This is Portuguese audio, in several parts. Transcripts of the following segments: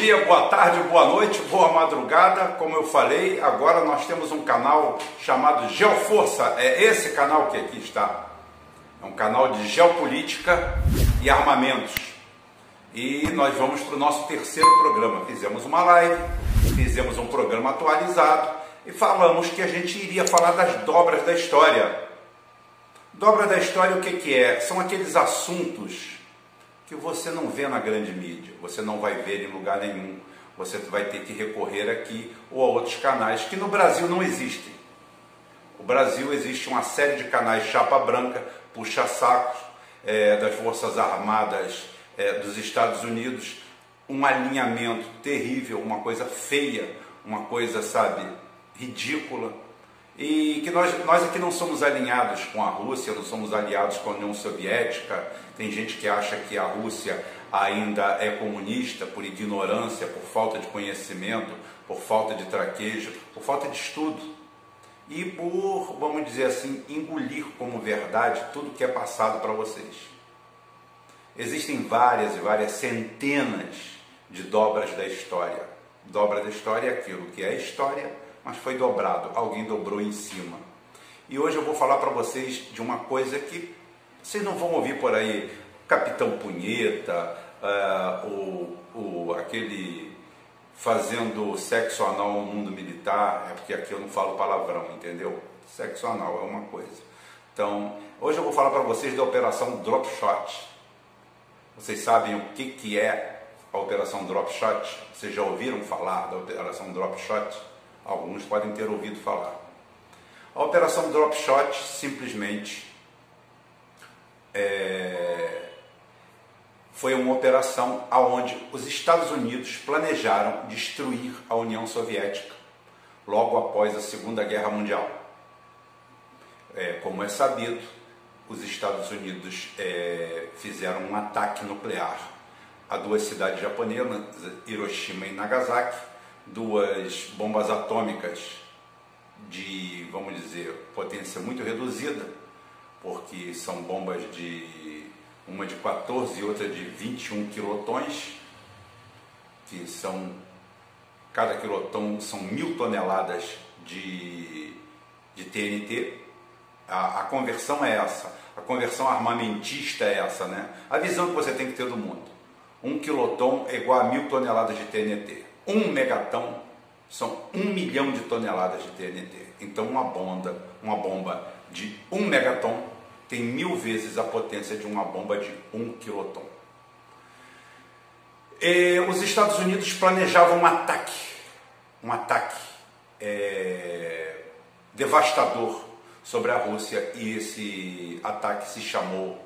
dia, boa tarde, boa noite, boa madrugada. Como eu falei, agora nós temos um canal chamado Geoforça. É esse canal que aqui está. É um canal de geopolítica e armamentos. E nós vamos para o nosso terceiro programa. Fizemos uma live, fizemos um programa atualizado e falamos que a gente iria falar das dobras da história. Dobra da história, o que é? São aqueles assuntos que você não vê na grande mídia, você não vai ver em lugar nenhum, você vai ter que recorrer aqui ou a outros canais que no Brasil não existem. No Brasil existe uma série de canais chapa branca, puxa-sacos das Forças Armadas dos Estados Unidos, um alinhamento terrível, uma coisa feia, uma coisa, sabe, ridícula. E que nós aqui não somos alinhados com a Rússia, não somos aliados com a União Soviética. Tem gente que acha que a Rússia ainda é comunista por ignorância, por falta de conhecimento, por falta de traquejo, por falta de estudo e por, vamos dizer assim, engolir como verdade tudo que é passado para vocês. Existem várias e várias centenas de dobras da história. Dobra da história é aquilo que é história, mas foi dobrado, alguém dobrou em cima. E hoje eu vou falar para vocês de uma coisa que vocês não vão ouvir por aí, Capitão Punheta, aquele fazendo sexo anal no mundo militar, é porque aqui eu não falo palavrão, entendeu? Sexo anal é uma coisa. Então, hoje eu vou falar para vocês da Operação Drop Shot. Vocês sabem o que é a Operação Drop Shot? Vocês já ouviram falar da Operação Drop Shot? Alguns podem ter ouvido falar. A Operação Drop Shot simplesmente foi uma operação onde os Estados Unidos planejaram destruir a União Soviética logo após a Segunda Guerra Mundial. Como é sabido, os Estados Unidos fizeram um ataque nuclear a duas cidades japonesas, Hiroshima e Nagasaki, duas bombas atômicas de, vamos dizer, potência muito reduzida, porque são bombas uma de 14 e outra de 21 quilotons, que são, cada quiloton são 1000 toneladas de TNT. A conversão é essa, a conversão armamentista é essa, né? A visão que você tem que ter do mundo. 1 quiloton é igual a 1000 toneladas de TNT. 1 megaton são 1 milhão de toneladas de TNT. Então uma bomba de 1 megaton tem 1000 vezes a potência de uma bomba de 1 quiloton. Os Estados Unidos planejavam um ataque devastador sobre a Rússia, e esse ataque se chamou,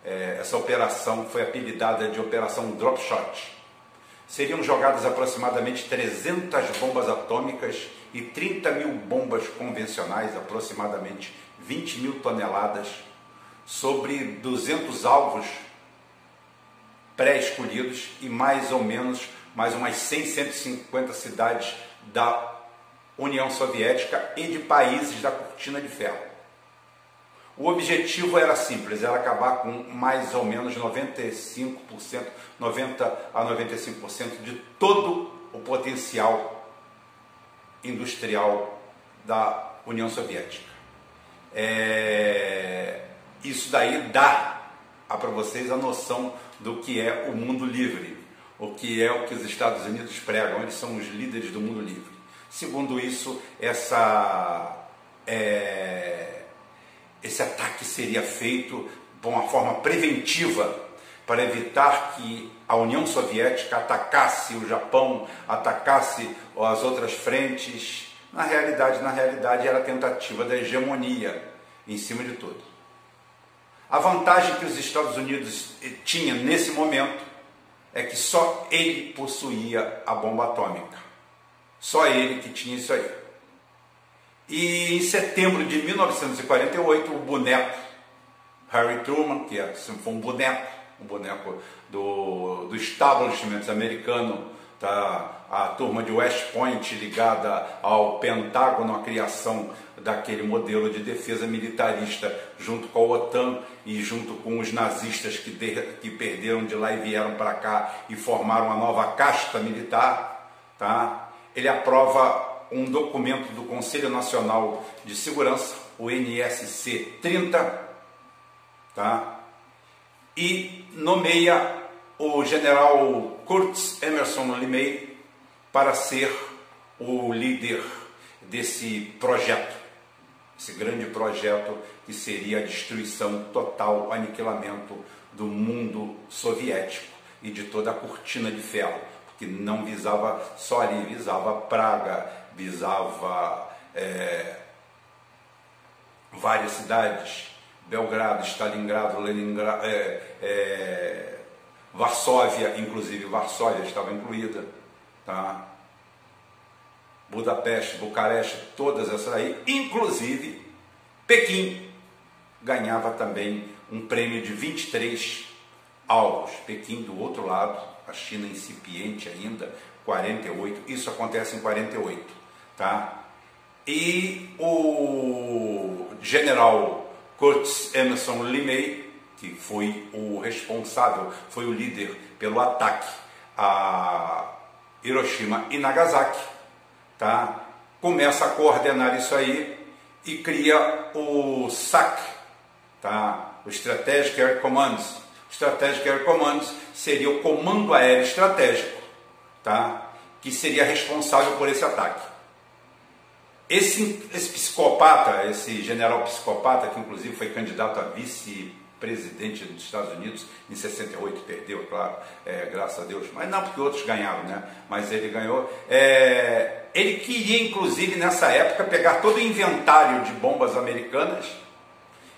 essa operação foi apelidada de Operação Drop Shot. Seriam jogadas aproximadamente 300 bombas atômicas e 30 mil bombas convencionais, aproximadamente 20 mil toneladas, sobre 200 alvos pré-escolhidos e mais umas 100, 150 cidades da União Soviética e de países da Cortina de Ferro. O objetivo era simples, era acabar com mais ou menos 95%, 90 a 95% de todo o potencial industrial da União Soviética. Isso daí dá para vocês a noção do que é o mundo livre, o que é o que os Estados Unidos pregam, eles são os líderes do mundo livre. Segundo isso, esse ataque seria feito de uma forma preventiva para evitar que a União Soviética atacasse o Japão, atacasse as outras frentes. Na realidade era a tentativa da hegemonia em cima de tudo. A vantagem que os Estados Unidos tinham nesse momento é que só ele possuía a bomba atômica. Só ele que tinha isso aí. E em setembro de 1948, o boneco Harry Truman, que foi um boneco do establishment americano, tá? A turma de West Point ligada ao Pentágono, a criação daquele modelo de defesa militarista junto com a OTAN e junto com os nazistas que perderam de lá e vieram para cá e formaram uma nova casta militar, tá? Ele aprova um documento do Conselho Nacional de Segurança, o NSC 30, tá? E nomeia o general Curtis Emerson LeMay para ser o líder desse projeto, esse grande projeto que seria a destruição total, o aniquilamento do mundo soviético e de toda a cortina de ferro, porque não visava só ali, visava Praga, visava várias cidades, Belgrado, Stalingrado, Leningrado, Varsóvia, inclusive Varsóvia estava incluída, tá? Budapeste, Bucareste, todas essas aí, inclusive Pequim ganhava também um prêmio de 23 alvos. Pequim do outro lado, a China incipiente ainda, 48, isso acontece em 48, tá? E o general Curtis Emerson LeMay, que foi o responsável, foi o líder pelo ataque a Hiroshima e Nagasaki, tá? Começa a coordenar isso aí e cria o SAC, tá? O Strategic Air Command. O Strategic Air Command seria o Comando Aéreo Estratégico, tá? Que seria responsável por esse ataque. Esse psicopata, esse general psicopata, que inclusive foi candidato a vice-presidente dos Estados Unidos em 68, perdeu, claro, graças a Deus, mas não porque outros ganharam, né? Mas ele ganhou. Ele queria, inclusive, nessa época, pegar todo o inventário de bombas americanas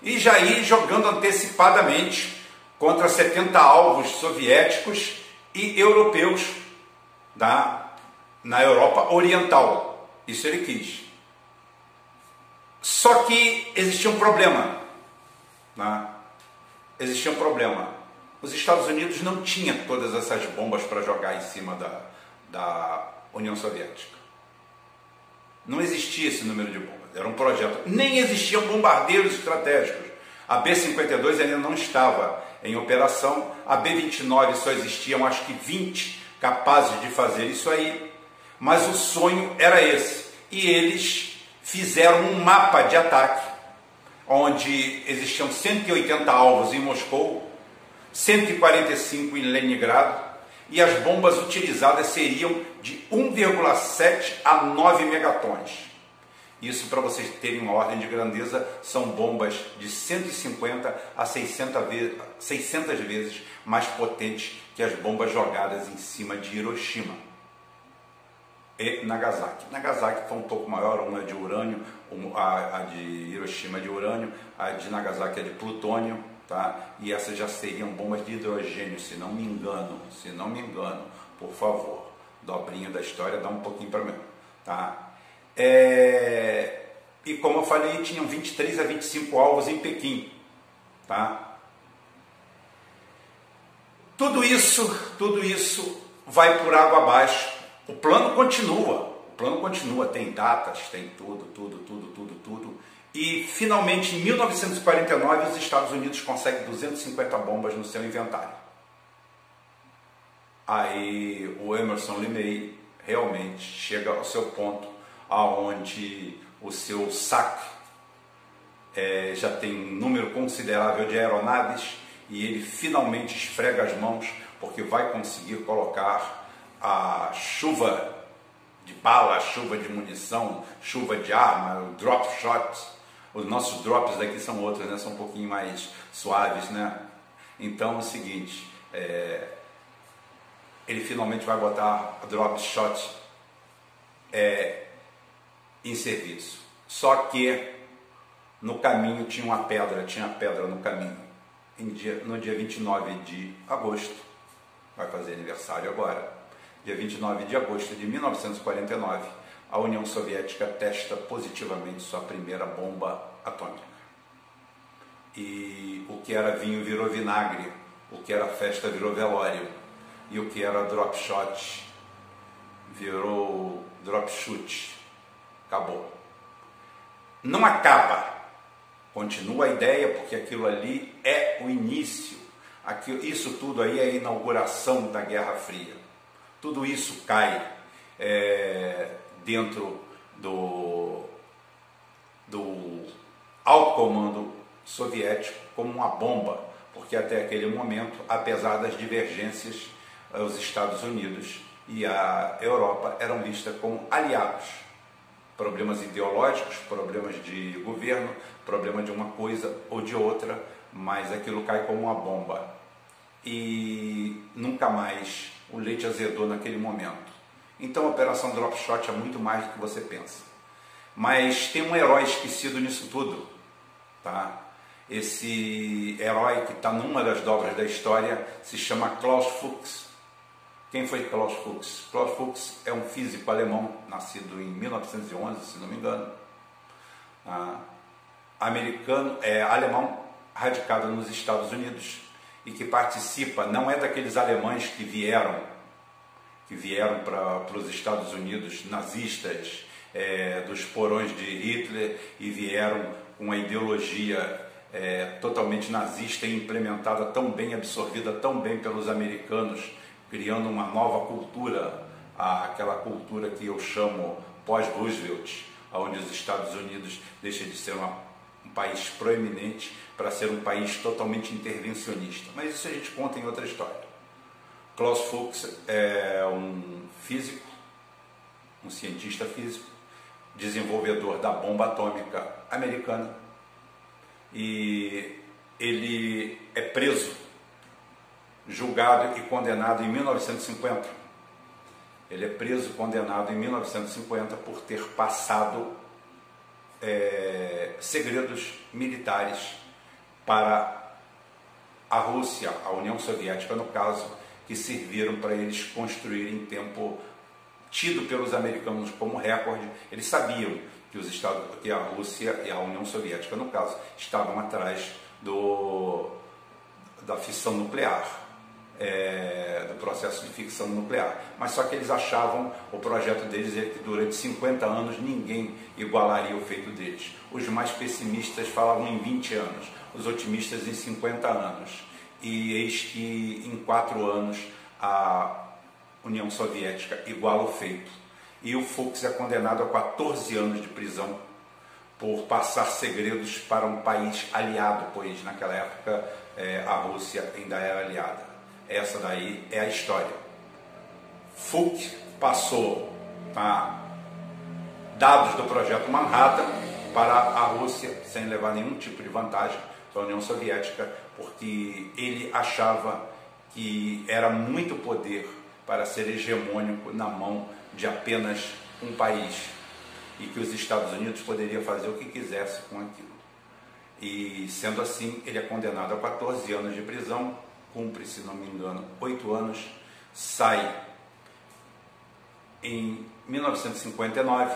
e já ir jogando antecipadamente contra 70 alvos soviéticos e europeus na Europa Oriental. Isso ele quis. Só que existia um problema, né? Existia um problema. Os Estados Unidos não tinham todas essas bombas para jogar em cima da União Soviética. Não existia esse número de bombas. Era um projeto. Nem existiam bombardeiros estratégicos. A B-52 ainda não estava em operação. A B-29 só existiam, acho que 20 capazes de fazer isso aí. Mas o sonho era esse. E eles fizeram um mapa de ataque, onde existiam 180 alvos em Moscou, 145 em Leningrado, e as bombas utilizadas seriam de 1,7 a 9 megatons. Isso, para vocês terem uma ordem de grandeza, são bombas de 150 a 600 vezes mais potentes que as bombas jogadas em cima de Hiroshima e Nagasaki. Nagasaki foi um pouco maior, uma é de urânio, a de Hiroshima é de urânio, a de Nagasaki é de plutônio, tá? E essas já seriam bombas de hidrogênio, se não me engano, por favor, dobrinha da história, dá um pouquinho para mim, tá? E como eu falei, tinham 23 a 25 alvos em Pequim, tá? Tudo isso vai por água abaixo. O plano continua, tem datas, tem tudo. E finalmente em 1949 os Estados Unidos conseguem 250 bombas no seu inventário. Aí o Emerson LeMay realmente chega ao seu ponto aonde o seu SAC já tem um número considerável de aeronaves e ele finalmente esfrega as mãos porque vai conseguir colocar a chuva de bala, chuva de munição, chuva de arma, drop shots. Os nossos drops daqui são outros, né? São um pouquinho mais suaves, né? Então é o seguinte, ele finalmente vai botar a drop shot em serviço. Só que no caminho tinha pedra no caminho. No dia 29 de agosto, vai fazer aniversário agora, dia 29 de agosto de 1949, a União Soviética testa positivamente sua primeira bomba atômica. E o que era vinho virou vinagre, o que era festa virou velório, e o que era drop shot virou drop shoot, acabou. Não acaba, continua a ideia, porque aquilo ali é o início, isso tudo aí é a inauguração da Guerra Fria. Tudo isso cai dentro do alto comando soviético como uma bomba, porque até aquele momento, apesar das divergências, os Estados Unidos e a Europa eram vistos como aliados. Problemas ideológicos, problemas de governo, problema de uma coisa ou de outra, mas aquilo cai como uma bomba. E nunca mais o leite azedou naquele momento. Então a Operação Drop Shot é muito mais do que você pensa. Mas tem um herói esquecido nisso tudo, tá? Esse herói que está numa das dobras da história se chama Klaus Fuchs. Quem foi Klaus Fuchs? Klaus Fuchs é um físico alemão, nascido em 1911, se não me engano. Alemão, radicado nos Estados Unidos, e que participa, não é daqueles alemães que vieram para os Estados Unidos nazistas, dos porões de Hitler, e vieram com a ideologia totalmente nazista e implementada tão bem, absorvida tão bem pelos americanos, criando uma nova cultura, aquela cultura que eu chamo pós-Roosevelt, onde os Estados Unidos deixa de ser um país proeminente para ser um país totalmente intervencionista. Mas isso a gente conta em outra história. Klaus Fuchs é um físico, um cientista físico, desenvolvedor da bomba atômica americana, e ele é preso, julgado e condenado em 1950. Ele é preso e condenado em 1950 por ter passado segredos militares para a Rússia, a União Soviética no caso, que serviram para eles construírem em tempo tido pelos americanos como recorde. Eles sabiam que a Rússia e a União Soviética no caso estavam atrás da fissão nuclear, do processo de ficção nuclear, mas só que eles achavam, o projeto deles é que durante 50 anos ninguém igualaria o feito deles. Os mais pessimistas falavam em 20 anos, os otimistas em 50 anos, e eis que em 4 anos a União Soviética iguala o feito, e o Fuchs é condenado a 14 anos de prisão por passar segredos para um país aliado, pois naquela época a Rússia ainda era aliada. Essa daí é a história. Fuchs passou dados do projeto Manhattan para a Rússia sem levar nenhum tipo de vantagem para a União Soviética, porque ele achava que era muito poder para ser hegemônico na mão de apenas um país e que os Estados Unidos poderiam fazer o que quisesse com aquilo. E sendo assim, ele é condenado a 14 anos de prisão, cumpre, se não me engano, 8 anos, sai em 1959,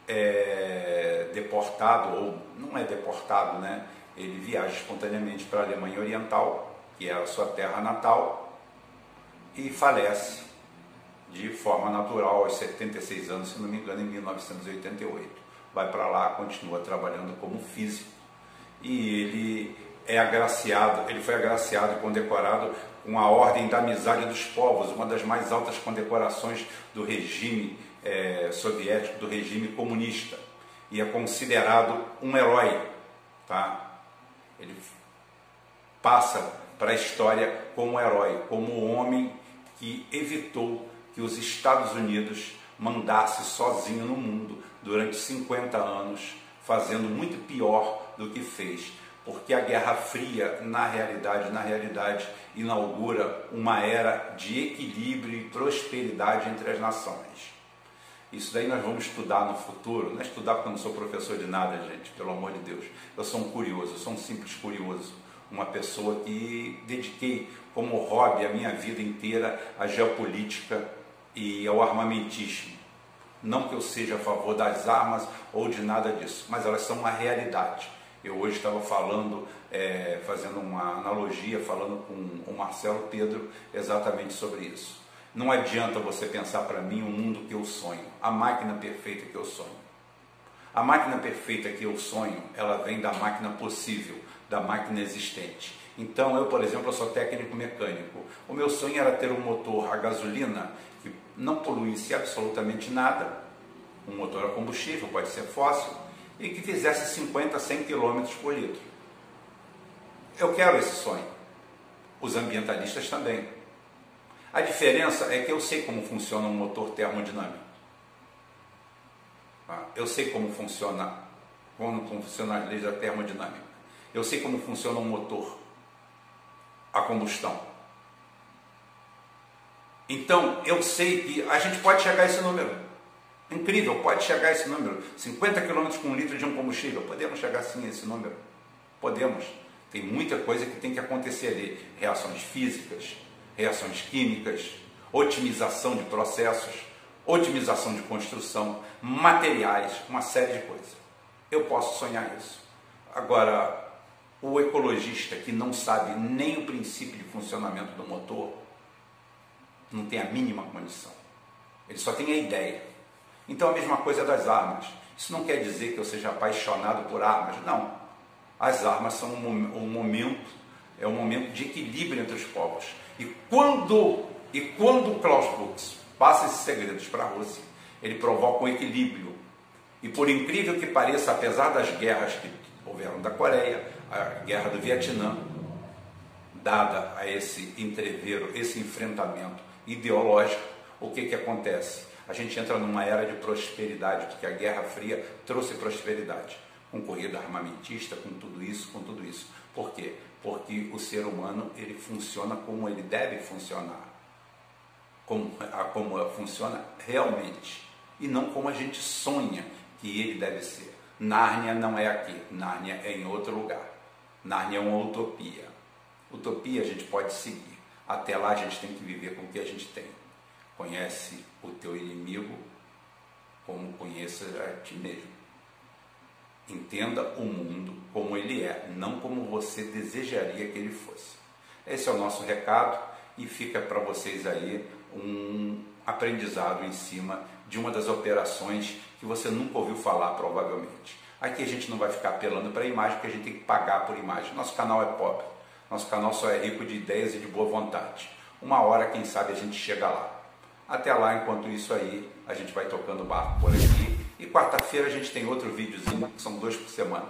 é deportado, ou não é deportado, né? Ele viaja espontaneamente para a Alemanha Oriental, que é a sua terra natal, e falece de forma natural aos 76 anos, se não me engano, em 1988. Vai para lá, continua trabalhando como físico, e ele foi agraciado e condecorado com a Ordem da Amizade dos Povos, uma das mais altas condecorações do regime soviético, do regime comunista, e é considerado um herói, tá? Ele passa para a história como um herói, como o homem que evitou que os Estados Unidos mandasse sozinho no mundo durante 50 anos, fazendo muito pior do que fez. Porque a Guerra Fria, na realidade, inaugura uma era de equilíbrio e prosperidade entre as nações. Isso daí nós vamos estudar no futuro. Não é estudar porque eu não sou professor de nada, gente, pelo amor de Deus. Eu sou um curioso, eu sou um simples curioso. Uma pessoa que dediquei como hobby a minha vida inteira à geopolítica e ao armamentismo. Não que eu seja a favor das armas ou de nada disso, mas elas são uma realidade. Eu hoje estava falando, fazendo uma analogia, falando com o Marcelo Pedro exatamente sobre isso. Não adianta você pensar para mim um mundo que eu sonho, a máquina perfeita que eu sonho. A máquina perfeita que eu sonho, ela vem da máquina possível, da máquina existente. Então, eu, por exemplo, eu sou técnico mecânico. O meu sonho era ter um motor a gasolina que não poluísse absolutamente nada, um motor a combustível, pode ser fóssil, e que fizesse 50, 100 km por litro. Eu quero esse sonho. Os ambientalistas também. A diferença é que eu sei como funciona um motor termodinâmico. Eu sei como funciona as leis da termodinâmica. Eu sei como funciona um motor a combustão. Então, eu sei que a gente pode chegar a esse número. Incrível, pode chegar a esse número. 50 km com um litro de um combustível. Podemos chegar sim a esse número. Podemos. Tem muita coisa que tem que acontecer ali. Reações físicas, reações químicas, otimização de processos, otimização de construção, materiais, uma série de coisas. Eu posso sonhar isso. Agora, o ecologista que não sabe nem o princípio de funcionamento do motor, não tem a mínima condição. Ele só tem a ideia. Então a mesma coisa das armas. Isso não quer dizer que eu seja apaixonado por armas, não. As armas são um momento de equilíbrio entre os povos. E quando o Klaus Fuchs passa esses segredos para a Rússia, ele provoca um equilíbrio. E por incrível que pareça, apesar das guerras que houveram da Coreia, a guerra do Vietnã, dada a esse entreveiro, esse enfrentamento ideológico, o que acontece? A gente entra numa era de prosperidade, porque a Guerra Fria trouxe prosperidade, com corrida armamentista, com tudo isso. Por quê? Porque o ser humano, ele funciona como ele deve funcionar, como funciona realmente, e não como a gente sonha que ele deve ser. Nárnia não é aqui, Nárnia é em outro lugar. Nárnia é uma utopia. Utopia a gente pode seguir. Até lá a gente tem que viver com o que a gente tem. Conhece o teu inimigo como conheça a ti mesmo. Entenda o mundo como ele é, não como você desejaria que ele fosse. Esse é o nosso recado e fica para vocês aí um aprendizado em cima de uma das operações que você nunca ouviu falar, provavelmente. Aqui a gente não vai ficar apelando para a imagem, porque a gente tem que pagar por imagem. Nosso canal é pobre, nosso canal só é rico de ideias e de boa vontade. Uma hora, quem sabe, a gente chega lá. Até lá, enquanto isso aí, a gente vai tocando o barco por aqui. E quarta-feira a gente tem outro videozinho, que são 2 por semana.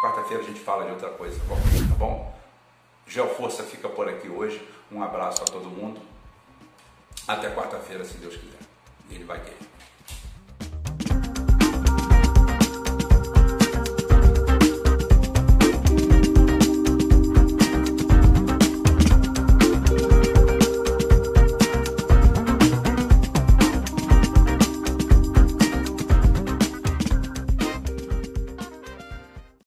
Quarta-feira a gente fala de outra coisa, tá bom? Geoforça fica por aqui hoje. Um abraço a todo mundo. Até quarta-feira, se Deus quiser. Ele vai querer.